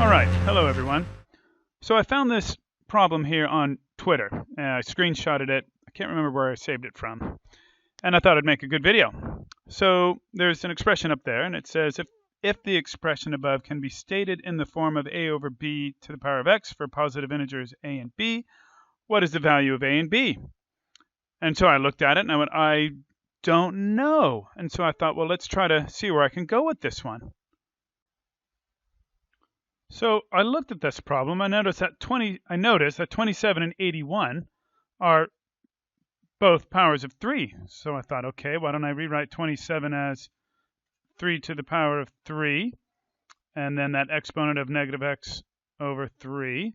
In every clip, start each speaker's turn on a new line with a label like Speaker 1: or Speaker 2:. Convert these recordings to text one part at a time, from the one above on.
Speaker 1: All right, hello everyone. So I found this problem here on Twitter. I screenshotted it. I can't remember where I saved it from. And I thought I'd make a good video. So there's an expression up there, and it says if the expression above can be stated in the form of a over b to the power of x for positive integers a and b, what is the value of a and b? And so I looked at it and I went, I don't know. And so I thought, well, let's try to see where I can go with this one. So I looked at this problem. I noticed that 27 and 81 are both powers of 3. So I thought, okay, why don't I rewrite 27 as 3 to the power of 3, and then that exponent of negative x over 3,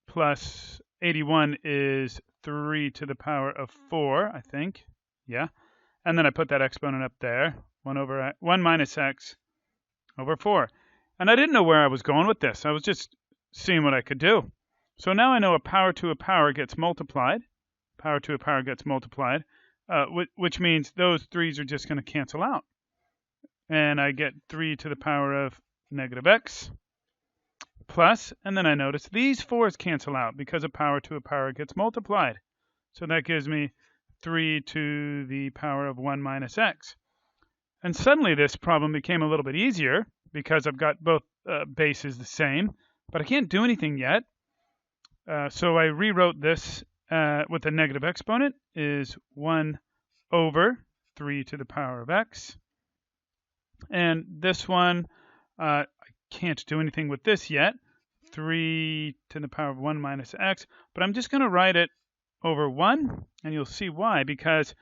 Speaker 1: plus 81 is 3 to the power of 4, I think. Yeah. And then I put that exponent up there, 1 minus x over 4. And I didn't know where I was going with this. I was just seeing what I could do. So now I know a power to a power gets multiplied. Power to a power gets multiplied, which means those 3's are just going to cancel out. And I get 3 to the power of negative x plus, and then I notice these 4's cancel out because a power to a power gets multiplied. So that gives me 3 to the power of 1 minus x. And suddenly this problem became a little bit easier because I've got both bases the same, but I can't do anything yet. So I rewrote this with a negative exponent is 1 over 3 to the power of x. And this one, I can't do anything with this yet, 3 to the power of 1 minus x, but I'm just going to write it over 1, and you'll see why, because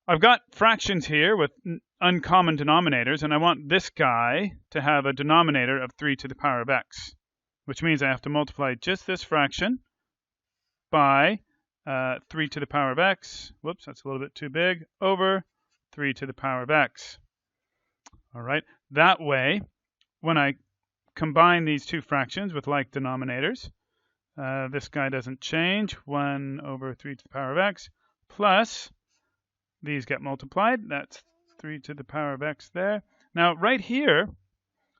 Speaker 1: I've got fractions here with uncommon denominators, and I want this guy to have a denominator of 3 to the power of x, which means I have to multiply just this fraction by 3 to the power of x, whoops, that's a little bit too big, over 3 to the power of x. All right, that way, when I combine these two fractions with like denominators, this guy doesn't change, 1 over 3 to the power of x, plus these get multiplied, that's 3 to the power of x there. Now, right here,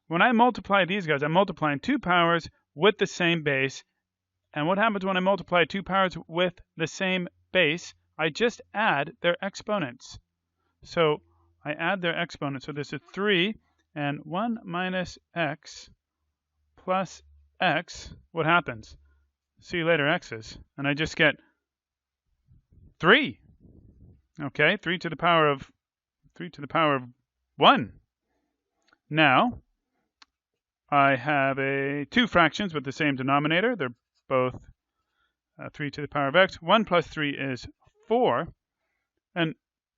Speaker 1: when I multiply these guys, I'm multiplying two powers with the same base. And what happens when I multiply two powers with the same base? I just add their exponents. So I add their exponents. So this is 3, and 1 minus x plus x. What happens? See you later, x's. And I just get 3. Okay, 3 to the power of 1. Now, I have two fractions with the same denominator. They're both 3 to the power of x. 1 plus 3 is 4. And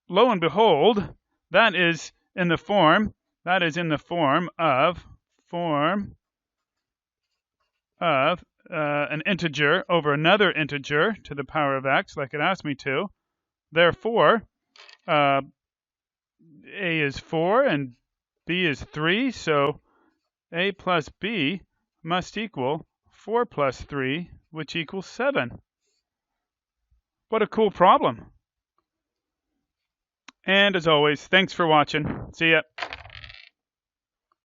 Speaker 1: lo and behold, that is in the form of an integer over another integer to the power of x, like it asked me to. Therefore, a is 4 and b is 3, so a plus b must equal 4 plus 3, which equals 7. What a cool problem. And as always, thanks for watching. See ya.